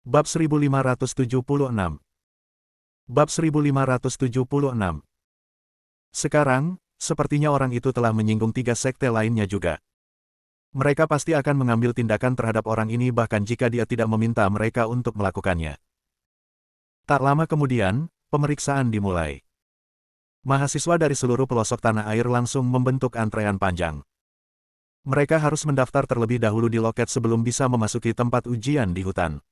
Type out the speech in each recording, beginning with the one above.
Bab 1576. Bab 1576. Sekarang, sepertinya orang itu telah menyinggung 3 sekte lainnya juga. Mereka pasti akan mengambil tindakan terhadap orang ini bahkan jika dia tidak meminta mereka untuk melakukannya. Tak lama kemudian, pemeriksaan dimulai. Mahasiswa dari seluruh pelosok tanah air langsung membentuk antrean panjang. Mereka harus mendaftar terlebih dahulu di loket sebelum bisa memasuki tempat ujian di hutan.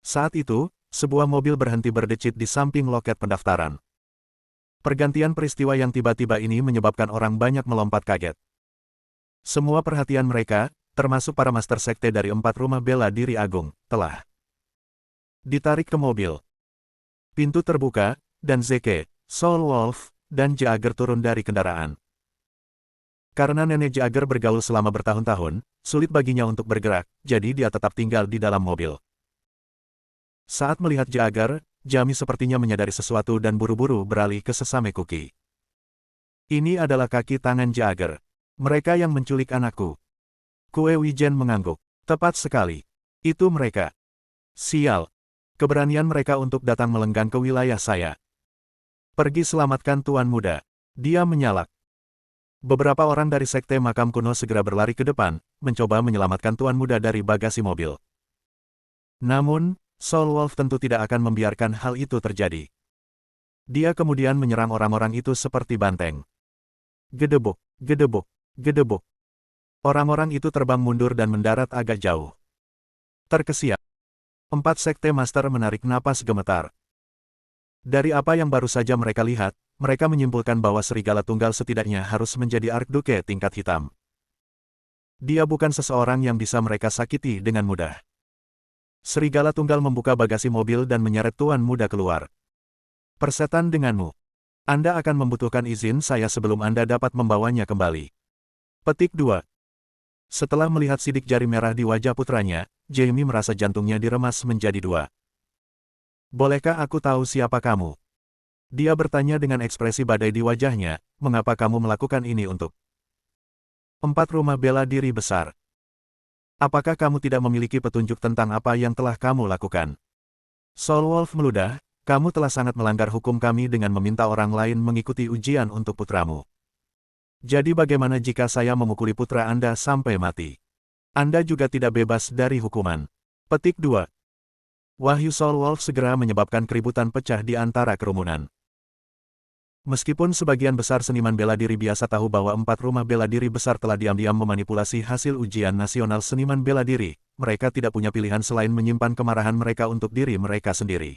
Saat itu, sebuah mobil berhenti berdecit di samping loket pendaftaran. Pergantian peristiwa yang tiba-tiba ini menyebabkan orang banyak melompat kaget. Semua perhatian mereka, termasuk para master sekte dari 4 rumah bela diri agung, telah ditarik ke mobil. Pintu terbuka, dan Zeke, Soul Wolf, dan Jagger turun dari kendaraan. Karena nenek Jagger bergaul selama bertahun-tahun, sulit baginya untuk bergerak, jadi dia tetap tinggal di dalam mobil. Saat melihat Jagger, Jamie sepertinya menyadari sesuatu dan buru-buru beralih ke sesame Kuki. Ini adalah kaki tangan Jagger. Mereka yang menculik anakku. Kue Wijen mengangguk. Tepat sekali. Itu mereka. Sial. Keberanian mereka untuk datang melenggang ke wilayah saya. Pergi selamatkan Tuan Muda. Dia menyalak. Beberapa orang dari sekte makam kuno segera berlari ke depan, mencoba menyelamatkan Tuan Muda dari bagasi mobil. Namun, Soul Wolf tentu tidak akan membiarkan hal itu terjadi. Dia kemudian menyerang orang-orang itu seperti banteng. Gedebuk, gedebuk, gedebuk. Orang-orang itu terbang mundur dan mendarat agak jauh. Terkesiap. 4 sekte master menarik napas gemetar. Dari apa yang baru saja mereka lihat, mereka menyimpulkan bahwa serigala tunggal setidaknya harus menjadi Archduke tingkat hitam. Dia bukan seseorang yang bisa mereka sakiti dengan mudah. Serigala tunggal membuka bagasi mobil dan menyeret Tuan Muda keluar. Persetan denganmu. Anda akan membutuhkan izin saya sebelum Anda dapat membawanya kembali. Petik 2. Setelah melihat sidik jari merah di wajah putranya, Jamie merasa jantungnya diremas menjadi 2. Bolehkah aku tahu siapa kamu? Dia bertanya dengan ekspresi badai di wajahnya, mengapa kamu melakukan ini untuk 4 rumah bela diri besar? Apakah kamu tidak memiliki petunjuk tentang apa yang telah kamu lakukan? Soul Wolf meludah, kamu telah sangat melanggar hukum kami dengan meminta orang lain mengikuti ujian untuk putramu. Jadi bagaimana jika saya memukuli putra Anda sampai mati? Anda juga tidak bebas dari hukuman. Petik 2. Wahyu Soul Wolf segera menyebabkan keributan pecah di antara kerumunan. Meskipun sebagian besar seniman bela diri biasa tahu bahwa 4 rumah bela diri besar telah diam-diam memanipulasi hasil ujian nasional seniman bela diri, mereka tidak punya pilihan selain menyimpan kemarahan mereka untuk diri mereka sendiri.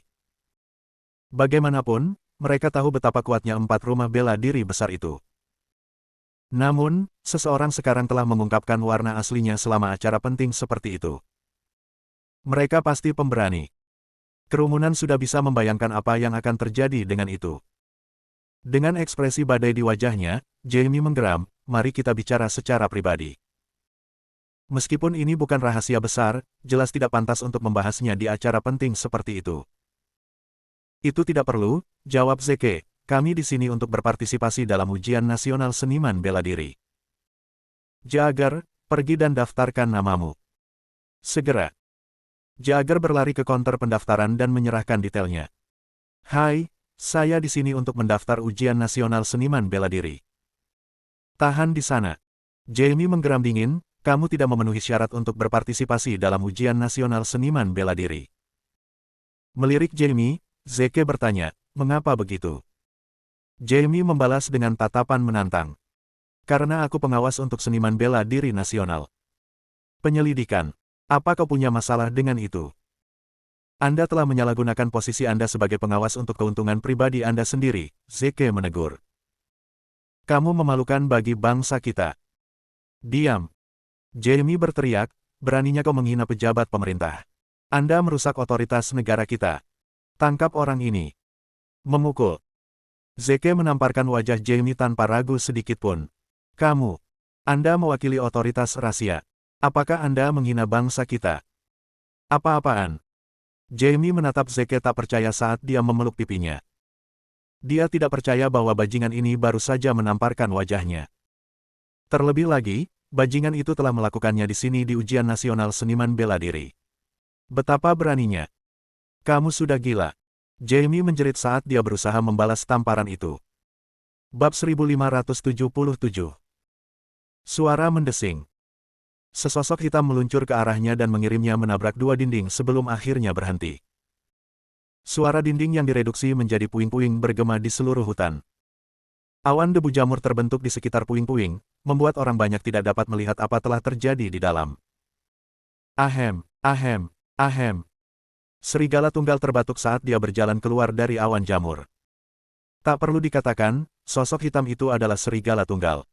Bagaimanapun, mereka tahu betapa kuatnya 4 rumah bela diri besar itu. Namun, seseorang sekarang telah mengungkapkan warna aslinya selama acara penting seperti itu. Mereka pasti pemberani. Kerumunan sudah bisa membayangkan apa yang akan terjadi dengan itu. Dengan ekspresi badai di wajahnya, Jamie menggeram, mari kita bicara secara pribadi. Meskipun ini bukan rahasia besar, jelas tidak pantas untuk membahasnya di acara penting seperti itu. Itu tidak perlu, jawab Zeke, kami di sini untuk berpartisipasi dalam ujian nasional seniman bela diri. Jagger, pergi dan daftarkan namamu. Segera. Jagger berlari ke konter pendaftaran dan menyerahkan detailnya. Hai, saya di sini untuk mendaftar ujian nasional seniman bela diri. Tahan di sana. Jamie menggeram dingin, kamu tidak memenuhi syarat untuk berpartisipasi dalam ujian nasional seniman bela diri. Melirik Jamie, Zeke bertanya, mengapa begitu? Jamie membalas dengan tatapan menantang. Karena aku pengawas untuk seniman bela diri nasional. Penyelidikan. Apa kau punya masalah dengan itu? Anda telah menyalahgunakan posisi Anda sebagai pengawas untuk keuntungan pribadi Anda sendiri, Zeke menegur. Kamu memalukan bagi bangsa kita. Diam. Jamie berteriak, beraninya kau menghina pejabat pemerintah. Anda merusak otoritas negara kita. Tangkap orang ini. Memukul. Zeke menamparkan wajah Jamie tanpa ragu sedikitpun. Kamu. Anda mewakili otoritas rahasia. Apakah Anda menghina bangsa kita? Apa-apaan? Jamie menatap Zeke tak percaya saat dia memeluk pipinya. Dia tidak percaya bahwa bajingan ini baru saja menamparkan wajahnya. Terlebih lagi, bajingan itu telah melakukannya di sini di ujian nasional seniman bela diri. Betapa beraninya. Kamu sudah gila. Jamie menjerit saat dia berusaha membalas tamparan itu. Bab 1577. Suara mendesing. Sesosok hitam meluncur ke arahnya dan mengirimnya menabrak dua dinding sebelum akhirnya berhenti. Suara dinding yang direduksi menjadi puing-puing bergema di seluruh hutan. Awan debu jamur terbentuk di sekitar puing-puing, membuat orang banyak tidak dapat melihat apa telah terjadi di dalam. Ahem, ahem, ahem. Serigala tunggal terbatuk saat dia berjalan keluar dari awan jamur. Tak perlu dikatakan, sosok hitam itu adalah serigala tunggal.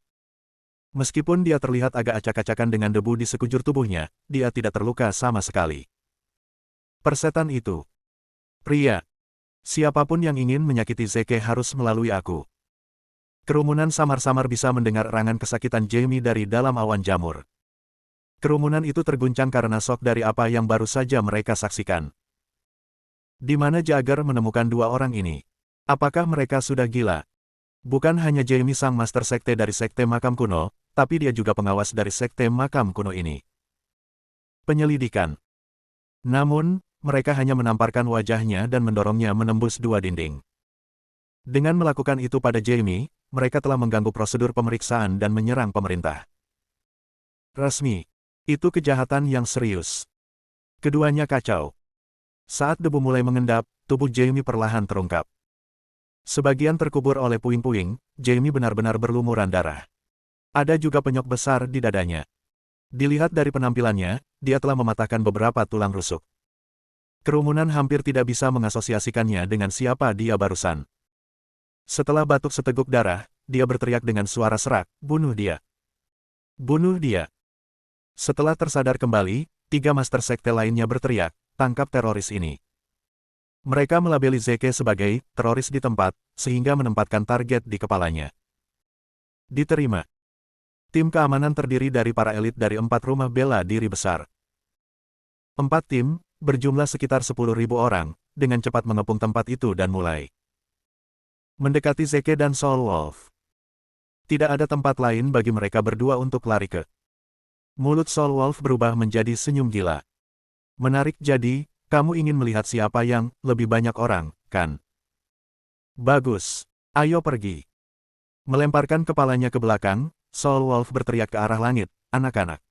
Meskipun dia terlihat agak acak-acakan dengan debu di sekujur tubuhnya, dia tidak terluka sama sekali. Persetan itu. Pria. Siapapun yang ingin menyakiti Zeke harus melalui aku. Kerumunan samar-samar bisa mendengar erangan kesakitan Jamie dari dalam awan jamur. Kerumunan itu terguncang karena shock dari apa yang baru saja mereka saksikan. Di mana Jagger menemukan dua orang ini? Apakah mereka sudah gila? Bukan hanya Jamie sang master sekte dari sekte makam kuno, tapi dia juga pengawas dari sekte makam kuno ini. Penyelidikan. Namun, mereka hanya menamparkan wajahnya dan mendorongnya menembus dua dinding. Dengan melakukan itu pada Jamie, mereka telah mengganggu prosedur pemeriksaan dan menyerang pemerintah. Resmi. Itu kejahatan yang serius. Keduanya kacau. Saat debu mulai mengendap, tubuh Jamie perlahan terungkap. Sebagian terkubur oleh puing-puing, Jamie benar-benar berlumuran darah. Ada juga penyok besar di dadanya. Dilihat dari penampilannya, dia telah mematahkan beberapa tulang rusuk. Kerumunan hampir tidak bisa mengasosiasikannya dengan siapa dia barusan. Setelah batuk seteguk darah, dia berteriak dengan suara serak, "Bunuh dia! Bunuh dia!" Setelah tersadar kembali, tiga master sekte lainnya berteriak, "Tangkap teroris ini." Mereka melabeli Zeke sebagai teroris di tempat, sehingga menempatkan target di kepalanya. Diterima. Tim keamanan terdiri dari para elit dari 4 rumah bela diri besar. 4 tim, berjumlah sekitar 10.000 orang, dengan cepat mengepung tempat itu dan mulai mendekati Zeke dan Soul Wolf. Tidak ada tempat lain bagi mereka berdua untuk lari ke. Mulut Soul Wolf berubah menjadi senyum gila. Menarik, jadi, kamu ingin melihat siapa yang lebih banyak orang, kan? Bagus. Ayo pergi. Melemparkan kepalanya ke belakang, Soul Wolf berteriak ke arah langit, "Anak-anak.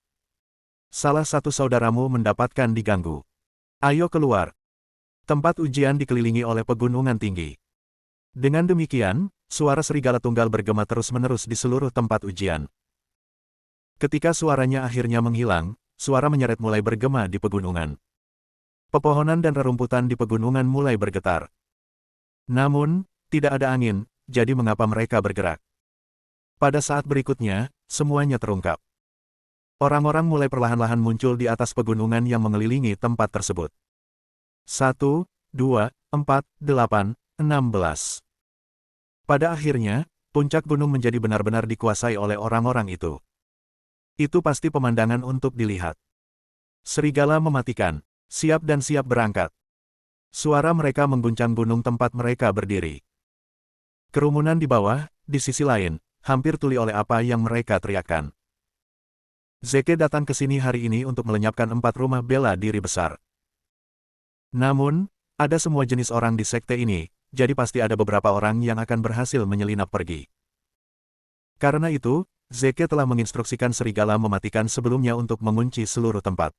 Salah satu saudaramu mendapatkan diganggu. Ayo keluar." Tempat ujian dikelilingi oleh pegunungan tinggi. Dengan demikian, suara serigala tunggal bergema terus-menerus di seluruh tempat ujian. Ketika suaranya akhirnya menghilang, suara menyeret mulai bergema di pegunungan. Pepohonan dan rerumputan di pegunungan mulai bergetar. Namun, tidak ada angin, jadi mengapa mereka bergerak? Pada saat berikutnya, semuanya terungkap. Orang-orang mulai perlahan-lahan muncul di atas pegunungan yang mengelilingi tempat tersebut. 1, 2, 4, 8, 16. Pada akhirnya, puncak gunung menjadi benar-benar dikuasai oleh orang-orang itu. Itu pasti pemandangan untuk dilihat. Serigala mematikan. Siap dan siap berangkat. Suara mereka mengguncang gunung tempat mereka berdiri. Kerumunan di bawah, di sisi lain, hampir tuli oleh apa yang mereka teriakkan. Zeke datang ke sini hari ini untuk melenyapkan 4 rumah bela diri besar. Namun, ada semua jenis orang di sekte ini, jadi pasti ada beberapa orang yang akan berhasil menyelinap pergi. Karena itu, Zeke telah menginstruksikan serigala mematikan sebelumnya untuk mengunci seluruh tempat.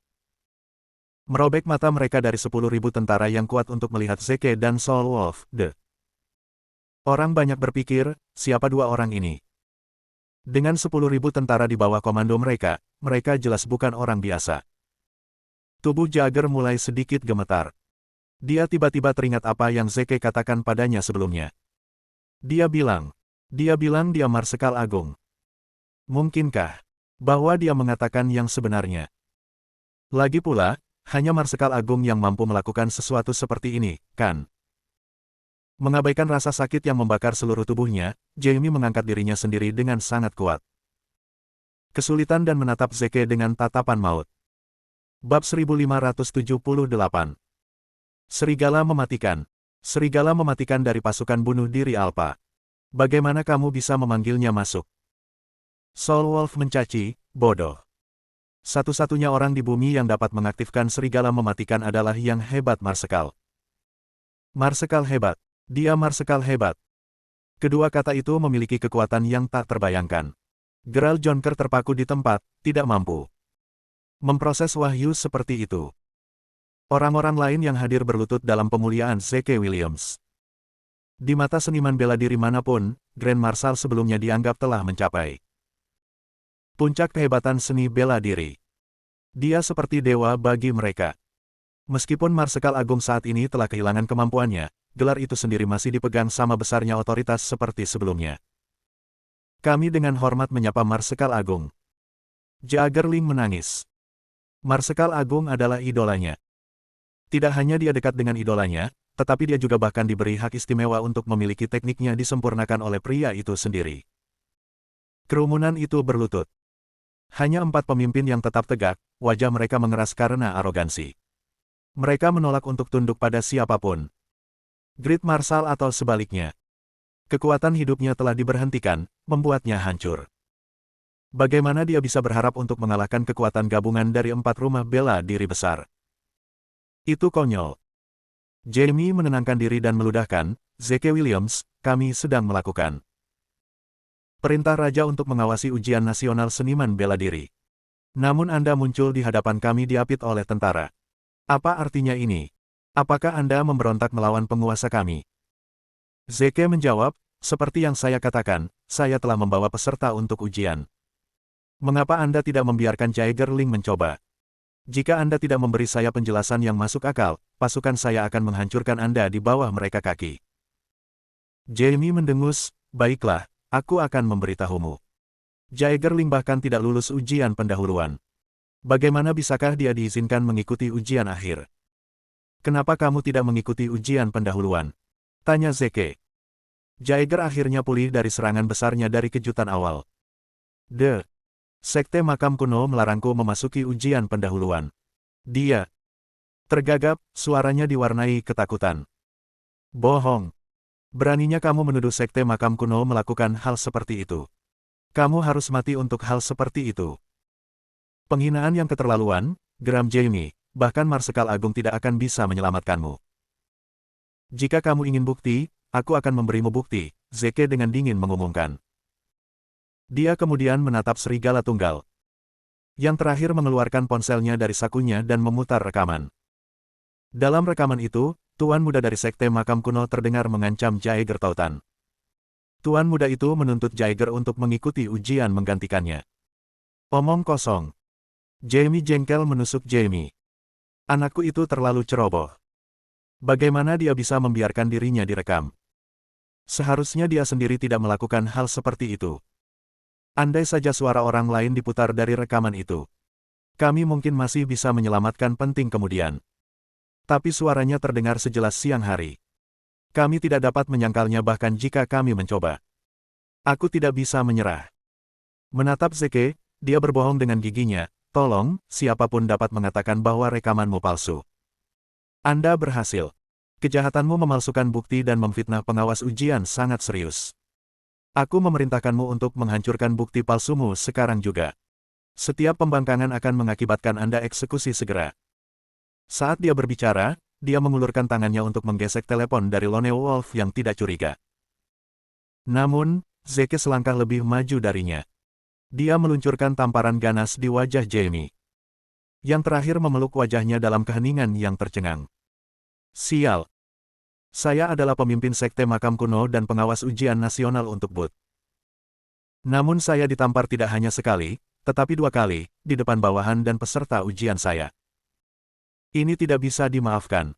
Merobek mata mereka dari 10.000 tentara yang kuat untuk melihat Zeke dan Soul Wolf. Orang banyak berpikir, siapa dua orang ini? Dengan 10.000 tentara di bawah komando mereka, mereka jelas bukan orang biasa. Tubuh Jagger mulai sedikit gemetar. Dia tiba-tiba teringat apa yang Zeke katakan padanya sebelumnya. Dia bilang dia Marsekal Agung. Mungkinkah bahwa dia mengatakan yang sebenarnya? Lagi pula, hanya Marsekal Agung yang mampu melakukan sesuatu seperti ini, kan? Mengabaikan rasa sakit yang membakar seluruh tubuhnya, Jamie mengangkat dirinya sendiri dengan sangat kuat. Kesulitan dan menatap Zeke dengan tatapan maut. Bab 1578. Serigala mematikan. Serigala mematikan dari pasukan bunuh diri Alpha. Bagaimana kamu bisa memanggilnya masuk? Soul Wolf mencaci, bodoh. Satu-satunya orang di bumi yang dapat mengaktifkan serigala mematikan adalah yang hebat Marsekal. Marsekal hebat. Dia Marsekal hebat. Kedua kata itu memiliki kekuatan yang tak terbayangkan. Geralt Jonker terpaku di tempat, tidak mampu memproses wahyu seperti itu. Orang-orang lain yang hadir berlutut dalam pemuliaan Zeke Williams. Di mata seniman bela diri manapun, Grand Marshal sebelumnya dianggap telah mencapai puncak kehebatan seni bela diri. Dia seperti dewa bagi mereka. Meskipun Marsekal Agung saat ini telah kehilangan kemampuannya, gelar itu sendiri masih dipegang sama besarnya otoritas seperti sebelumnya. Kami dengan hormat menyapa Marsekal Agung. Jagerling menangis. Marsekal Agung adalah idolanya. Tidak hanya dia dekat dengan idolanya, tetapi dia juga bahkan diberi hak istimewa untuk memiliki tekniknya disempurnakan oleh pria itu sendiri. Kerumunan itu berlutut. Hanya 4 pemimpin yang tetap tegak, wajah mereka mengeras karena arogansi. Mereka menolak untuk tunduk pada siapapun. Great Marshal atau sebaliknya. Kekuatan hidupnya telah diberhentikan, membuatnya hancur. Bagaimana dia bisa berharap untuk mengalahkan kekuatan gabungan dari 4 rumah bela diri besar? Itu konyol. Jamie menenangkan diri dan meludahkan, Zeke Williams, kami sedang melakukan perintah raja untuk mengawasi ujian nasional seniman bela diri. Namun Anda muncul di hadapan kami diapit oleh tentara. Apa artinya ini? Apakah Anda memberontak melawan penguasa kami? Zeke menjawab, seperti yang saya katakan, saya telah membawa peserta untuk ujian. Mengapa Anda tidak membiarkan Jaegerling mencoba? Jika Anda tidak memberi saya penjelasan yang masuk akal, pasukan saya akan menghancurkan Anda di bawah mereka kaki. Jamie mendengus, baiklah, aku akan memberitahumu. Jaegerling bahkan tidak lulus ujian pendahuluan. Bagaimana bisakah dia diizinkan mengikuti ujian akhir? Kenapa kamu tidak mengikuti ujian pendahuluan? Tanya Zeke. Jaeger akhirnya pulih dari serangan besarnya dari kejutan awal. Sekte Makam Kuno melarangku memasuki ujian pendahuluan. Dia tergagap, suaranya diwarnai ketakutan. Bohong. Beraninya kamu menuduh Sekte Makam Kuno melakukan hal seperti itu. Kamu harus mati untuk hal seperti itu. Penghinaan yang keterlaluan, geram Jamie, bahkan Marsekal Agung tidak akan bisa menyelamatkanmu. Jika kamu ingin bukti, aku akan memberimu bukti, Zeke dengan dingin mengumumkan. Dia kemudian menatap serigala tunggal. Yang terakhir mengeluarkan ponselnya dari sakunya dan memutar rekaman. Dalam rekaman itu, Tuan Muda dari Sekte Makam Kuno terdengar mengancam Jaeger tautan. Tuan Muda itu menuntut Jaeger untuk mengikuti ujian menggantikannya. Omong kosong. Jamie jengkel menusuk Jamie. Anakku itu terlalu ceroboh. Bagaimana dia bisa membiarkan dirinya direkam? Seharusnya dia sendiri tidak melakukan hal seperti itu. Andai saja suara orang lain diputar dari rekaman itu, kami mungkin masih bisa menyelamatkan penting kemudian. Tapi suaranya terdengar sejelas siang hari. Kami tidak dapat menyangkalnya bahkan jika kami mencoba. Aku tidak bisa menyerah. Menatap Zeke, dia berbohong dengan giginya. Tolong, siapapun dapat mengatakan bahwa rekamanmu palsu. Anda berhasil. Kejahatanmu memalsukan bukti dan memfitnah pengawas ujian sangat serius. Aku memerintahkanmu untuk menghancurkan bukti palsumu sekarang juga. Setiap pembangkangan akan mengakibatkan Anda eksekusi segera. Saat dia berbicara, dia mengulurkan tangannya untuk menggesek telepon dari Lone Wolf yang tidak curiga. Namun, Zeke selangkah lebih maju darinya. Dia meluncurkan tamparan ganas di wajah Jamie. Yang terakhir memeluk wajahnya dalam keheningan yang tercengang. Sial. Saya adalah pemimpin Sekte Makam Kuno dan pengawas ujian nasional untuk BUT. Namun saya ditampar tidak hanya sekali, tetapi 2 kali, di depan bawahan dan peserta ujian saya. Ini tidak bisa dimaafkan.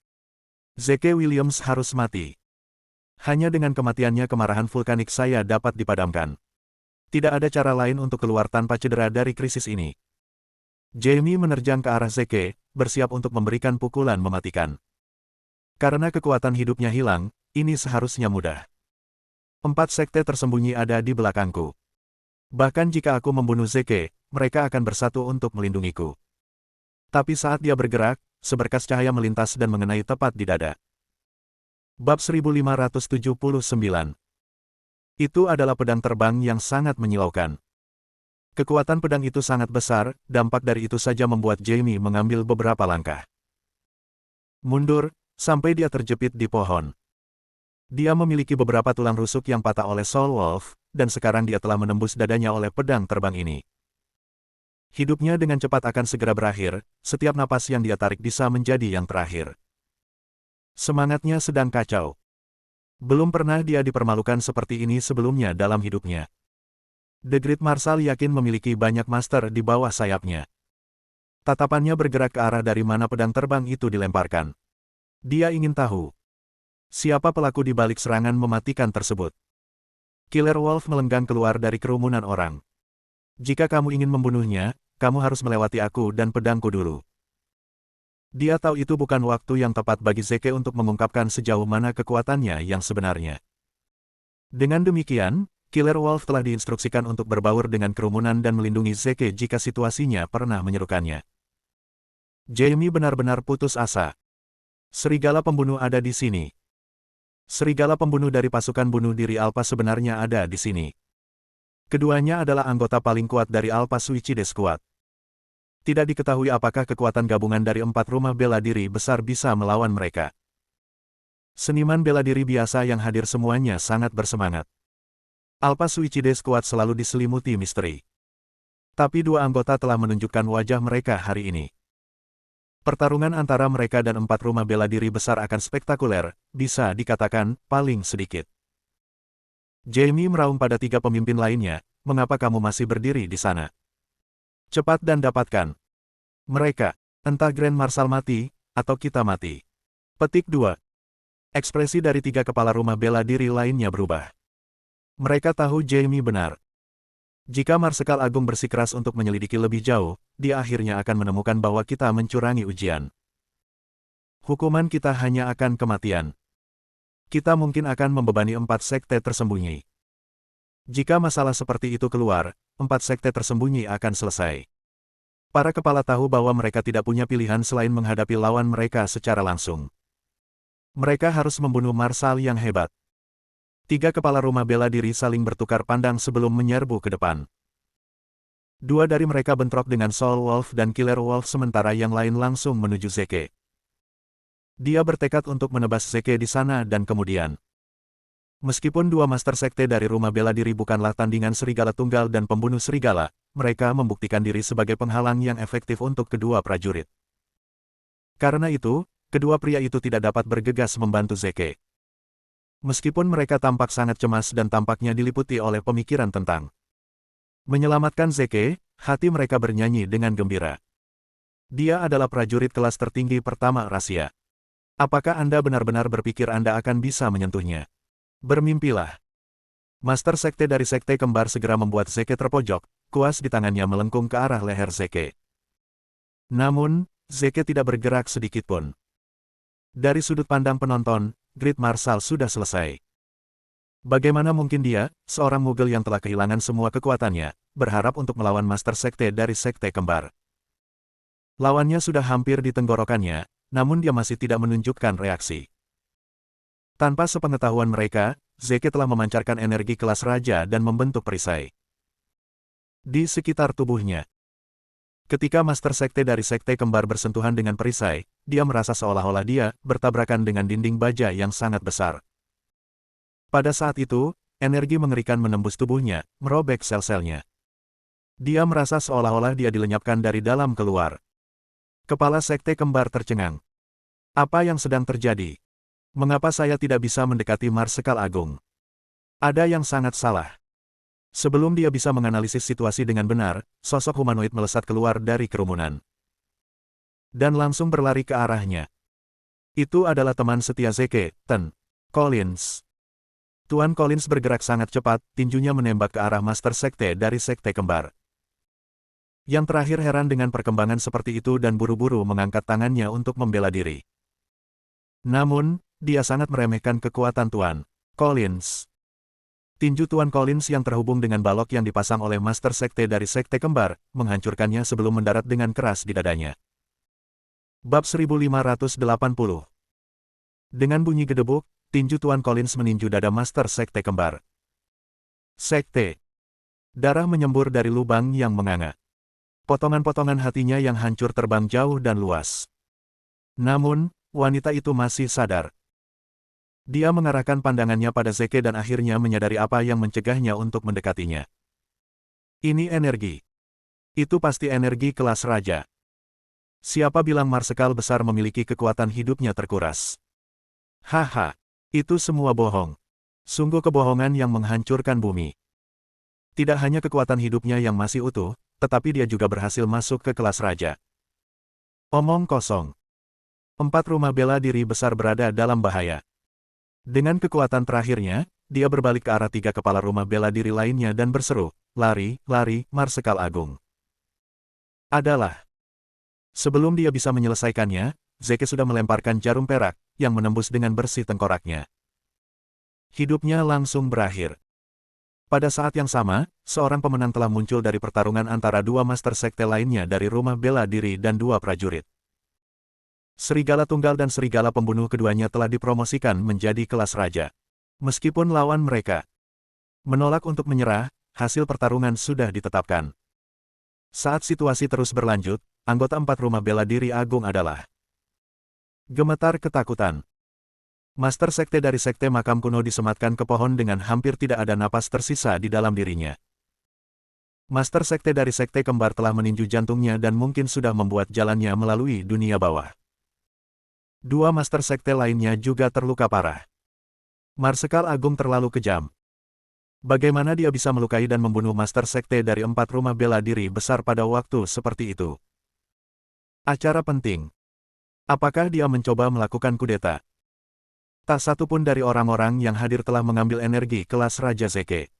Zeke Williams harus mati. Hanya dengan kematiannya kemarahan vulkanik saya dapat dipadamkan. Tidak ada cara lain untuk keluar tanpa cedera dari krisis ini. Jamie menerjang ke arah Zeke, bersiap untuk memberikan pukulan mematikan. Karena kekuatan hidupnya hilang, ini seharusnya mudah. 4 sekte tersembunyi ada di belakangku. Bahkan jika aku membunuh Zeke, mereka akan bersatu untuk melindungiku. Tapi saat dia bergerak, seberkas cahaya melintas dan mengenai tepat di dada. Bab 1579. Itu adalah pedang terbang yang sangat menyilaukan. Kekuatan pedang itu sangat besar, dampak dari itu saja membuat Jamie mengambil beberapa langkah. Mundur, sampai dia terjepit di pohon. Dia memiliki beberapa tulang rusuk yang patah oleh Soul Wolf, dan sekarang dia telah menembus dadanya oleh pedang terbang ini. Hidupnya dengan cepat akan segera berakhir, setiap napas yang dia tarik bisa menjadi yang terakhir. Semangatnya sedang kacau. Belum pernah dia dipermalukan seperti ini sebelumnya dalam hidupnya. The Great Marshal yakin memiliki banyak master di bawah sayapnya. Tatapannya bergerak ke arah dari mana pedang terbang itu dilemparkan. Dia ingin tahu siapa pelaku di balik serangan mematikan tersebut. Killer Wolf melenggang keluar dari kerumunan orang. Jika kamu ingin membunuhnya, kamu harus melewati aku dan pedangku dulu. Dia tahu itu bukan waktu yang tepat bagi Zeke untuk mengungkapkan sejauh mana kekuatannya yang sebenarnya. Dengan demikian, Killer Wolf telah diinstruksikan untuk berbaur dengan kerumunan dan melindungi Zeke jika situasinya pernah menyerukannya. Jamie benar-benar putus asa. Serigala pembunuh ada di sini. Serigala pembunuh dari pasukan bunuh diri Alpha sebenarnya ada di sini. Keduanya adalah anggota paling kuat dari Alpha Suicide Squad. Tidak diketahui apakah kekuatan gabungan dari 4 rumah bela diri besar bisa melawan mereka. Seniman bela diri biasa yang hadir semuanya sangat bersemangat. Alpha Suicide Squad selalu diselimuti misteri. Tapi 2 anggota telah menunjukkan wajah mereka hari ini. Pertarungan antara mereka dan 4 rumah bela diri besar akan spektakuler, bisa dikatakan, paling sedikit. Jamie meraung pada 3 pemimpin lainnya, mengapa kamu masih berdiri di sana? Cepat dan dapatkan mereka, entah Grand Marshal mati, atau kita mati. Petik 2. Ekspresi dari 3 kepala rumah bela diri lainnya berubah. Mereka tahu Jamie benar. Jika Marsekal Agung bersikeras untuk menyelidiki lebih jauh, dia akhirnya akan menemukan bahwa kita mencurangi ujian. Hukuman kita hanya akan kematian. Kita mungkin akan membebani 4 sekte tersembunyi. Jika masalah seperti itu keluar, 4 sekte tersembunyi akan selesai. Para kepala tahu bahwa mereka tidak punya pilihan selain menghadapi lawan mereka secara langsung. Mereka harus membunuh Marshal yang hebat. 3 kepala rumah bela diri saling bertukar pandang sebelum menyerbu ke depan. 2 dari mereka bentrok dengan Soul Wolf dan Killer Wolf sementara yang lain langsung menuju Zeke. Dia bertekad untuk menebas Zeke di sana dan kemudian. Meskipun 2 master sekte dari rumah bela diri bukanlah tandingan serigala tunggal dan pembunuh serigala, mereka membuktikan diri sebagai penghalang yang efektif untuk kedua prajurit. Karena itu, kedua pria itu tidak dapat bergegas membantu Zeke. Meskipun mereka tampak sangat cemas dan tampaknya diliputi oleh pemikiran tentang menyelamatkan Zeke, hati mereka bernyanyi dengan gembira. Dia adalah prajurit kelas tertinggi pertama rahasia. Apakah Anda benar-benar berpikir Anda akan bisa menyentuhnya? Bermimpilah. Master sekte dari sekte kembar segera membuat Zeke terpojok, kuas di tangannya melengkung ke arah leher Zeke. Namun, Zeke tidak bergerak sedikitpun. Dari sudut pandang penonton, Great Marshal sudah selesai. Bagaimana mungkin dia, seorang mugel yang telah kehilangan semua kekuatannya, berharap untuk melawan master sekte dari sekte kembar? Lawannya sudah hampir di tenggorokannya, namun dia masih tidak menunjukkan reaksi. Tanpa sepengetahuan mereka, Zeke telah memancarkan energi kelas raja dan membentuk perisai di sekitar tubuhnya. Ketika master sekte dari sekte kembar bersentuhan dengan perisai, dia merasa seolah-olah dia bertabrakan dengan dinding baja yang sangat besar. Pada saat itu, energi mengerikan menembus tubuhnya, merobek sel-selnya. Dia merasa seolah-olah dia dilenyapkan dari dalam keluar. Kepala sekte kembar tercengang. Apa yang sedang terjadi? Mengapa saya tidak bisa mendekati Marsekal Agung? Ada yang sangat salah. Sebelum dia bisa menganalisis situasi dengan benar, sosok humanoid melesat keluar dari kerumunan. Dan langsung berlari ke arahnya. Itu adalah teman setia Zeke, Ten Collins. Tuan Collins bergerak sangat cepat, tinjunya menembak ke arah master sekte dari sekte kembar. Yang terakhir heran dengan perkembangan seperti itu dan buru-buru mengangkat tangannya untuk membela diri. Namun, dia sangat meremehkan kekuatan Tuan Collins. Tinju Tuan Collins yang terhubung dengan balok yang dipasang oleh master sekte dari sekte kembar, menghancurkannya sebelum mendarat dengan keras di dadanya. Bab 1580. Dengan bunyi gedebuk, tinju Tuan Collins meninju dada master sekte kembar. Sekte Darah menyembur dari lubang yang menganga. Potongan-potongan hatinya yang hancur terbang jauh dan luas. Namun, wanita itu masih sadar. Dia mengarahkan pandangannya pada Zeke dan akhirnya menyadari apa yang mencegahnya untuk mendekatinya. Ini energi. Itu pasti energi kelas raja. Siapa bilang marsekal besar memiliki kekuatan hidupnya terkuras? Haha, itu semua bohong. Sungguh kebohongan yang menghancurkan bumi. Tidak hanya kekuatan hidupnya yang masih utuh, tetapi dia juga berhasil masuk ke kelas raja. Omong kosong. 4 rumah bela diri besar berada dalam bahaya. Dengan kekuatan terakhirnya, dia berbalik ke arah 3 kepala rumah bela diri lainnya dan berseru, "Lari, lari, Marsekal Agung." Adalah. Sebelum dia bisa menyelesaikannya, Zeke sudah melemparkan jarum perak, yang menembus dengan bersih tengkoraknya. Hidupnya langsung berakhir. Pada saat yang sama, seorang pemenang telah muncul dari pertarungan antara 2 master sekte lainnya dari rumah bela diri dan 2 prajurit. Serigala Tunggal dan Serigala Pembunuh keduanya telah dipromosikan menjadi kelas raja. Meskipun lawan mereka menolak untuk menyerah, hasil pertarungan sudah ditetapkan. Saat situasi terus berlanjut, anggota 4 rumah bela diri agung adalah gemetar ketakutan. Master sekte dari sekte makam kuno disematkan ke pohon dengan hampir tidak ada napas tersisa di dalam dirinya. Master sekte dari sekte kembar telah meninju jantungnya dan mungkin sudah membuat jalannya melalui dunia bawah. 2 master sekte lainnya juga terluka parah. Marsekal Agung terlalu kejam. Bagaimana dia bisa melukai dan membunuh master sekte dari 4 rumah bela diri besar pada waktu seperti itu? Acara penting. Apakah dia mencoba melakukan kudeta? Tak satu pun dari orang-orang yang hadir telah mengambil energi kelas Raja Zeke.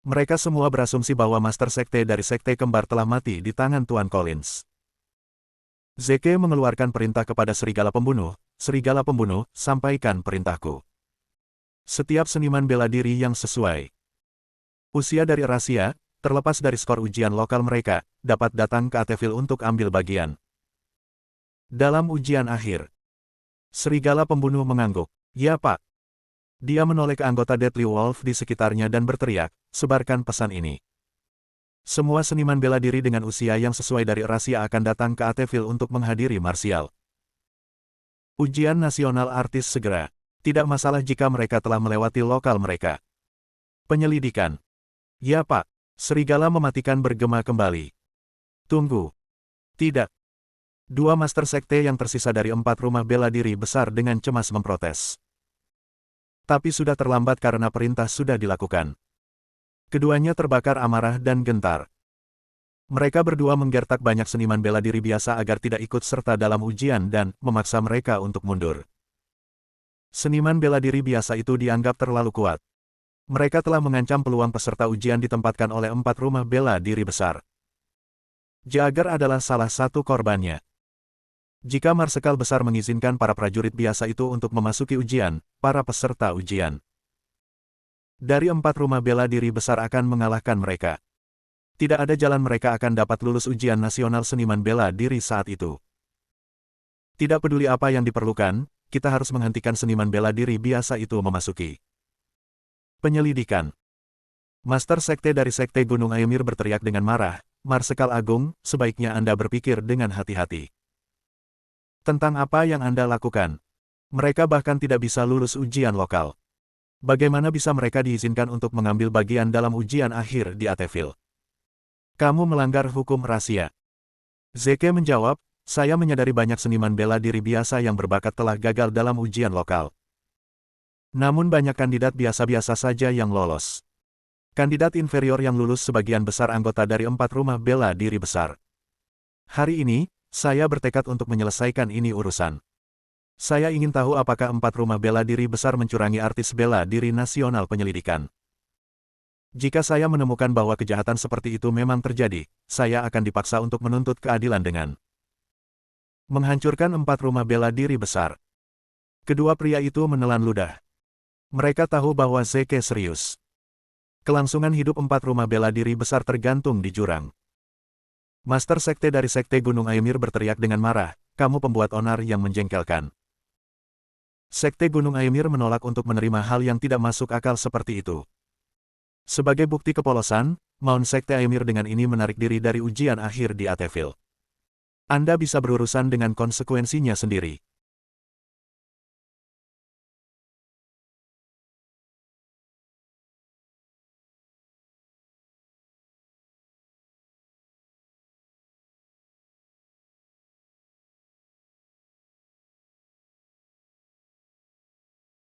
Mereka semua berasumsi bahwa master sekte dari sekte kembar telah mati di tangan Tuan Collins. Zeke mengeluarkan perintah kepada Serigala Pembunuh, "Serigala Pembunuh, sampaikan perintahku." Setiap seniman bela diri yang sesuai usia dari rahasia, terlepas dari skor ujian lokal mereka, dapat datang ke Ateville untuk ambil bagian. Dalam ujian akhir, Serigala Pembunuh mengangguk. "Ya Pak." Dia menoleh ke anggota Deadly Wolf di sekitarnya dan berteriak, "Sebarkan pesan ini. Semua seniman bela diri dengan usia yang sesuai dari rahasia akan datang ke Ateville untuk menghadiri marsial. Ujian nasional artis segera. Tidak masalah jika mereka telah melewati lokal mereka." Penyelidikan. "Ya Pak." Serigala mematikan bergema kembali. "Tunggu." "Tidak." 2 master sekte yang tersisa dari 4 rumah bela diri besar dengan cemas memprotes. Tapi sudah terlambat karena perintah sudah dilakukan. Keduanya terbakar amarah dan gentar. Mereka berdua menggertak banyak seniman bela diri biasa agar tidak ikut serta dalam ujian dan memaksa mereka untuk mundur. Seniman bela diri biasa itu dianggap terlalu kuat. Mereka telah mengancam peluang peserta ujian ditempatkan oleh 4 rumah bela diri besar. Jagger adalah salah satu korbannya. Jika marsekal besar mengizinkan para prajurit biasa itu untuk memasuki ujian, para peserta ujian dari 4 rumah bela diri besar akan mengalahkan mereka. Tidak ada jalan mereka akan dapat lulus ujian nasional seniman bela diri saat itu. Tidak peduli apa yang diperlukan, kita harus menghentikan seniman bela diri biasa itu memasuki. Penyelidikan. Master sekte dari sekte Gunung Aymir berteriak dengan marah, "Marsekal Agung, sebaiknya Anda berpikir dengan hati-hati. Tentang apa yang Anda lakukan. Mereka bahkan tidak bisa lulus ujian lokal. Bagaimana bisa mereka diizinkan untuk mengambil bagian dalam ujian akhir di Ateville? Kamu melanggar hukum rahasia." Zeke menjawab, "Saya menyadari banyak seniman bela diri biasa yang berbakat telah gagal dalam ujian lokal. Namun banyak kandidat biasa-biasa saja yang lolos. Kandidat inferior yang lulus sebagian besar anggota dari 4 rumah bela diri besar. Hari ini, saya bertekad untuk menyelesaikan ini urusan. Saya ingin tahu apakah 4 rumah bela diri besar mencurangi artis bela diri nasional penyelidikan. Jika saya menemukan bahwa kejahatan seperti itu memang terjadi, saya akan dipaksa untuk menuntut keadilan dengan menghancurkan 4 rumah bela diri besar." Kedua pria itu menelan ludah. Mereka tahu bahwa Zeke serius. Kelangsungan hidup 4 rumah bela diri besar tergantung di jurang. Master sekte dari sekte Gunung Aymir berteriak dengan marah, "Kamu pembuat onar yang menjengkelkan." Sekte Gunung Aymir menolak untuk menerima hal yang tidak masuk akal seperti itu. Sebagai bukti kepolosan, Mount Sekte Aemir dengan ini menarik diri dari ujian akhir di Ateville. Anda bisa berurusan dengan konsekuensinya sendiri.